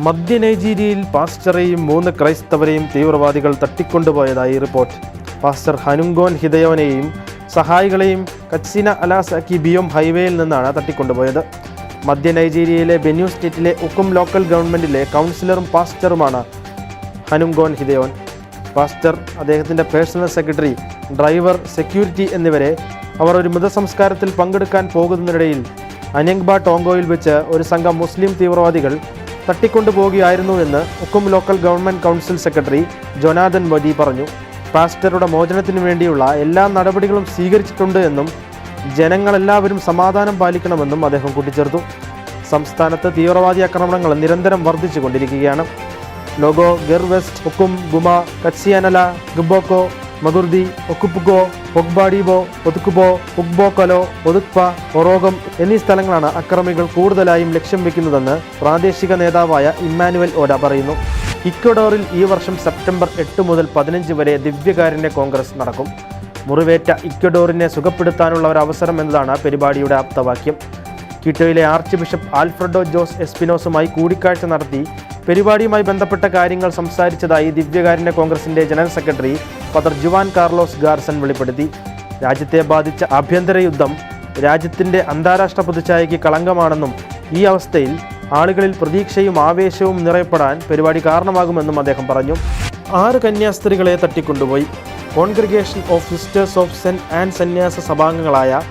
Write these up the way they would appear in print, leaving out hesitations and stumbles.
മധ്യ നൈജീരിയയിൽ പാസ്റ്ററെയും 3 ക്രൈസ്തവരെയും തീവ്രവാദികൾ തട്ടിക്കൊണ്ടുപോയതായി report. Pastor ഹനുങ്കോൻ ഹിദയോനെയും സഹായികളെയും കച്ചിന അലാസാക്കി ബിയോം ഹൈവേയിൽ നിന്നാണ് തട്ടിക്കൊണ്ടുപോയത്. മധ്യ നൈജീരിയയിലെ ബെന്യൂ സ്റ്റേറ്റിലെ ഉക്കും ലോക്കൽ ഗവൺമെൻറ്റിലെ കൗൺസിലറും പാസ്റ്ററുമാണ് ഹനുങ്കോൻ ഹിദയോൻ. പാസ്റ്റർ, അദ്ദേഹത്തിൻ്റെ പേഴ്സണൽ സെക്രട്ടറി, ഡ്രൈവർ, സെക്യൂരിറ്റി എന്നിവരെ അവർ ഒരു മൃതസംസ്കാരത്തിൽ പങ്കെടുക്കാൻ പോകുന്നതിനിടയിൽ അന്യങ്ബ ടോങ്കോയിൽ വെച്ച് ഒരു സംഘം മുസ്ലിം തീവ്രവാദികൾ തട്ടിക്കൊണ്ടുപോകുകയായിരുന്നുവെന്ന് Ukum local government council secretary Jonathan Wadi പറഞ്ഞു. പാസ്റ്ററുടെ മോചനത്തിനു വേണ്ടിയുള്ള എല്ലാ നടപടികളും സ്വീകരിച്ചിട്ടുണ്ട് എന്നും ജനങ്ങളെല്ലാവരും സമാധാനം പാലിക്കണമെന്നും അദ്ദേഹം കൂട്ടിച്ചേർത്തു. സംസ്ഥാനത്ത് തീവ്രവാദി ആക്രമണങ്ങൾ നിരന്തരം വർദ്ധിച്ചുകൊണ്ടിരിക്കുകയാണ്. ലോഗോ, ഗെർ വെസ്റ്റ്, ഒക്കും, ഗുമ, കച്ചിയാനല, ഗുബോക്കോ, മഗുർദി, ഒക്കുപ്പുഗോ, പൊഗ്ബാഡിബോ, ഒതുക്കുബോ, ഉഗ്ബോക്കലോ, ഒതുക്പ, ഒറോഗം എന്നീ സ്ഥലങ്ങളാണ് അക്രമികൾ കൂടുതലായും ലക്ഷ്യം വെക്കുന്നതെന്ന് പ്രാദേശിക നേതാവായ ഇമ്മാനുവൽ ഓഡ പറയുന്നു. ഇക്വഡോറിൽ ഈ വർഷം സെപ്റ്റംബർ 8 മുതൽ 15 വരെ ദിവ്യകാരുണ്യ കോൺഗ്രസ് നടക്കും. മുറിവേറ്റ ഇക്വഡോറിനെ സുഖപ്പെടുത്താനുള്ള ഒരു അവസരം എന്നതാണ് പരിപാടിയുടെ ആപ്തവാക്യം. ക്വിറ്റോയിലെ ആർച്ച് ബിഷപ്പ് ആൽഫ്രഡോ ജോസ് എസ്പിനോസുമായി കൂടിക്കാഴ്ച നടത്തി പരിപാടിയുമായി ബന്ധപ്പെട്ട കാര്യങ്ങൾ സംസാരിച്ചതായി ദിവ്യകാരുണ്യ കോൺഗ്രസിൻ്റെ general secretary father Juan Carlos Garzon വെളിപ്പെടുത്തി. രാജ്യത്തെ ബാധിച്ച ആഭ്യന്തര യുദ്ധം രാജ്യത്തിൻ്റെ അന്താരാഷ്ട്ര പ്രതിച്ഛായയ്ക്ക് കളങ്കമാണെന്നും ഈ അവസ്ഥയിൽ ആളുകളിൽ പ്രതീക്ഷയും ആവേശവും നിറയപ്പെടാൻ പരിപാടി കാരണമാകുമെന്നും അദ്ദേഹം പറഞ്ഞു. 6 കന്യാസ്ത്രീകളെ തട്ടിക്കൊണ്ടുപോയി. Congregation of sisters of saint and സന്യാസ സഭാംഗങ്ങളായ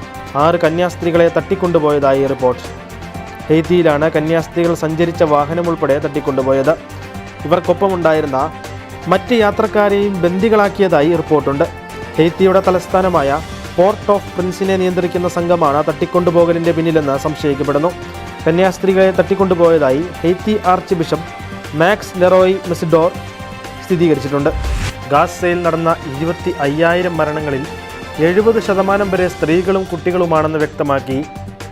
6 കന്യാസ്ത്രീകളെ തട്ടിക്കൊണ്ടുപോയതായി റിപ്പോർട്ട്. ഹെയ്ത്തിയിലാണ് കന്യാസ്ത്രീകൾ സഞ്ചരിച്ച വാഹനം ഉൾപ്പെടെ തട്ടിക്കൊണ്ടുപോയത്. ഇവർക്കൊപ്പമുണ്ടായിരുന്ന മറ്റ് യാത്രക്കാരെയും ബന്ദികളാക്കിയതായി റിപ്പോർട്ടുണ്ട്. ഹെയ്ത്തിയുടെ തലസ്ഥാനമായ പോർട്ട് ഓഫ് പ്രിൻസിനെ നിയന്ത്രിക്കുന്ന സംഘമാണ് തട്ടിക്കൊണ്ടുപോകലിൻ്റെ പിന്നിലെന്ന് സംശയിക്കപ്പെടുന്നു. കന്യാസ്ത്രീകളെ തട്ടിക്കൊണ്ടുപോയതായി Haiti archbishop Max Leroy Mesidor സ്ഥിരീകരിച്ചിട്ടുണ്ട്. ഗാസയിൽ നടന്ന 25,000 മരണങ്ങളിൽ 70% വരെ സ്ത്രീകളും കുട്ടികളുമാണെന്ന് വ്യക്തമാക്കി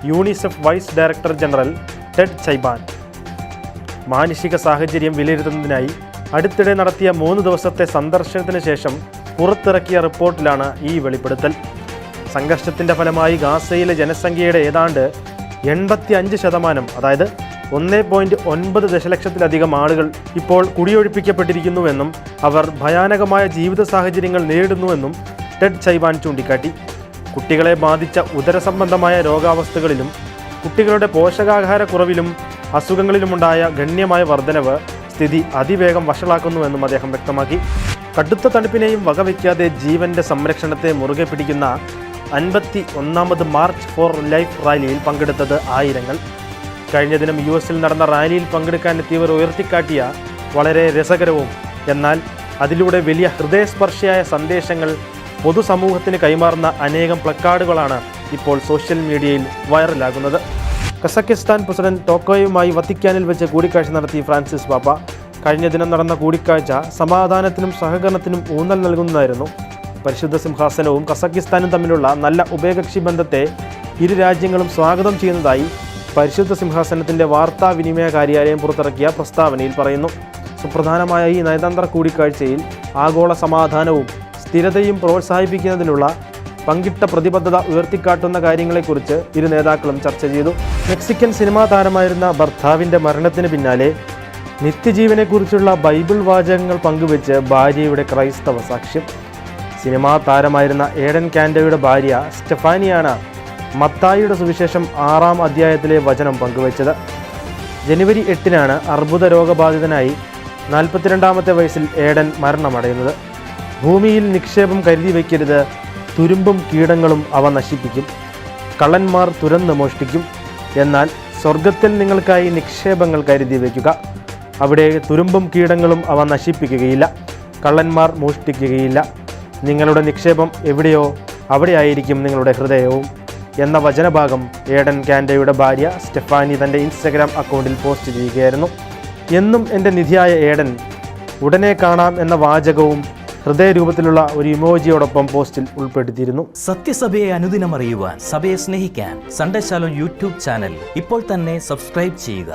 UNICEF vice director general Ted Chaiban. മാനുഷിക സാഹചര്യം വിലയിരുത്തുന്നതിനായി അടുത്തിടെ നടത്തിയ 3 ദിവസത്തെ സന്ദർശനത്തിന് ശേഷം പുറത്തിറക്കിയ റിപ്പോർട്ടിലാണ് ഈ വെളിപ്പെടുത്തൽ. സംഘർഷത്തിൻ്റെ ഫലമായി ഗാസയിലെ ജനസംഖ്യയുടെ ഏതാണ്ട് 85%, അതായത് 1.9 ദശലക്ഷത്തിലധികം ആളുകൾ ഇപ്പോൾ കുടിയൊഴിപ്പിക്കപ്പെട്ടിരിക്കുന്നുവെന്നും അവർ ഭയാനകമായ ജീവിത സാഹചര്യങ്ങൾ നേരിടുന്നുവെന്നും ടെഡ് ചൈബാൻ ചൂണ്ടിക്കാട്ടി. കുട്ടികളെ ബാധിച്ച ഉദരസംബന്ധമായ രോഗാവസ്ഥകളിലും കുട്ടികളുടെ പോഷകാഹാരക്കുറവിലും അസുഖങ്ങളിലുമുണ്ടായ ഗണ്യമായ വർധനവ് സ്ഥിതി അതിവേഗം വഷളാക്കുന്നുവെന്നും അദ്ദേഹം വ്യക്തമാക്കി. കടുത്ത തണുപ്പിനെയും വകവയ്ക്കാതെ ജീവന്റെ സംരക്ഷണത്തെ മുറുകെ പിടിക്കുന്ന 51ാമത് മാർച്ച് ഫോർ ലൈഫ് റാലിയിൽ പങ്കെടുത്തത് ആയിരങ്ങൾ. കഴിഞ്ഞ ദിനം US-ൽ നടന്ന റാലിയിൽ പങ്കെടുക്കാനെത്തിയവർ ഉയർത്തിക്കാട്ടിയ വളരെ രസകരവും എന്നാൽ അതിലൂടെ വലിയ ഹൃദയസ്പർശിയായ സന്ദേശങ്ങൾ പൊതുസമൂഹത്തിന് കൈമാറുന്ന അനേകം പ്ലക്കാർഡുകളാണ് ഇപ്പോൾ സോഷ്യൽ മീഡിയയിൽ വൈറലാകുന്നത്. കസക്കിസ്ഥാൻ പ്രസിഡന്റ് ടോക്കോയുമായി വത്തിക്കാനിൽ വെച്ച് കൂടിക്കാഴ്ച നടത്തി ഫ്രാൻസിസ് പാപ്പ. കഴിഞ്ഞ ദിനം നടന്ന കൂടിക്കാഴ്ച സമാധാനത്തിനും സഹകരണത്തിനും ഊന്നൽ നൽകുന്നതായിരുന്നു. പരിശുദ്ധ സിംഹാസനവും കസക്കിസ്ഥാനും തമ്മിലുള്ള നല്ല ഉഭയകക്ഷി ബന്ധത്തെ ഇരു രാജ്യങ്ങളും സ്വാഗതം ചെയ്യുന്നതായി പരിശുദ്ധ സിംഹാസനത്തിൻ്റെ വാർത്താവിനിമയ കാര്യാലയം പുറത്തിറക്കിയ പ്രസ്താവനയിൽ പറയുന്നു. സുപ്രധാനമായ ഈ നയതന്ത്ര കൂടിക്കാഴ്ചയിൽ ആഗോള സമാധാനവും സ്ഥിരതയും പ്രോത്സാഹിപ്പിക്കുന്നതിനുള്ള പങ്കിട്ട പ്രതിബദ്ധത ഉയർത്തിക്കാട്ടുന്ന കാര്യങ്ങളെക്കുറിച്ച് ഇരു നേതാക്കളും ചർച്ച ചെയ്തു. മെക്സിക്കൻ സിനിമാ താരമായിരുന്ന ഭർത്താവിൻ്റെ മരണത്തിന് പിന്നാലെ നിത്യജീവനെക്കുറിച്ചുള്ള ബൈബിൾ വാചകങ്ങൾ പങ്കുവെച്ച് ഭാര്യയുടെ ക്രൈസ്തവ സാക്ഷ്യം. സിനിമാ താരമായിരുന്ന ഏഡൻ കാൻഡോയുടെ ഭാര്യ സ്റ്റെഫാനിയാണ് മത്തായിയുടെ സുവിശേഷം 6-ാം അധ്യായത്തിലെ വചനം പങ്കുവച്ചത്. ജനുവരി 8-നാണ് അർബുദ രോഗബാധിതനായി 42ാമത്തെ വയസ്സിൽ ഏഡൻ മരണമടയുന്നത്. ഭൂമിയിൽ നിക്ഷേപം കരുതി വയ്ക്കരുത്, തുരുമ്പും കീടങ്ങളും അവ നശിപ്പിക്കും. കള്ളന്മാർ തുരന്ന് മോഷ്ടിക്കും, എന്നാൽ സ്വർഗത്തിൽ നിങ്ങൾക്കായി നിക്ഷേപങ്ങൾ കരുതി വയ്ക്കുക. അവിടെ തുരുമ്പും കീടങ്ങളും അവ നശിപ്പിക്കുകയില്ല, കള്ളന്മാർ മോഷ്ടിക്കുകയില്ല. നിങ്ങളുടെ നിക്ഷേപം എവിടെയോ അവിടെയായിരിക്കും നിങ്ങളുടെ ഹൃദയവും എന്ന വചനഭാഗം ഏഡൻ കാൻഡോയുടെ ഭാര്യ സ്റ്റെഫാനി തൻ്റെ ഇൻസ്റ്റഗ്രാം അക്കൗണ്ടിൽ പോസ്റ്റ് ചെയ്യുകയായിരുന്നു. എന്നും എൻ്റെ നിധിയായ ഏഡൻ, ഉടനെ കാണാം എന്ന വാചകവും ഹൃദയരൂപത്തിലുള്ള ഒരു ഇമോജിയോടൊപ്പം പോസ്റ്റിൽ ഉൾപ്പെടുത്തിയിരുന്നു. സത്യസഭയെ അനുദിനം അറിയുവാൻ, സഭയെ സ്നേഹിക്കാൻ സൺഡേ ശാലോം യൂട്യൂബ് ചാനൽ ഇപ്പോൾ തന്നെ സബ്സ്ക്രൈബ് ചെയ്യുക.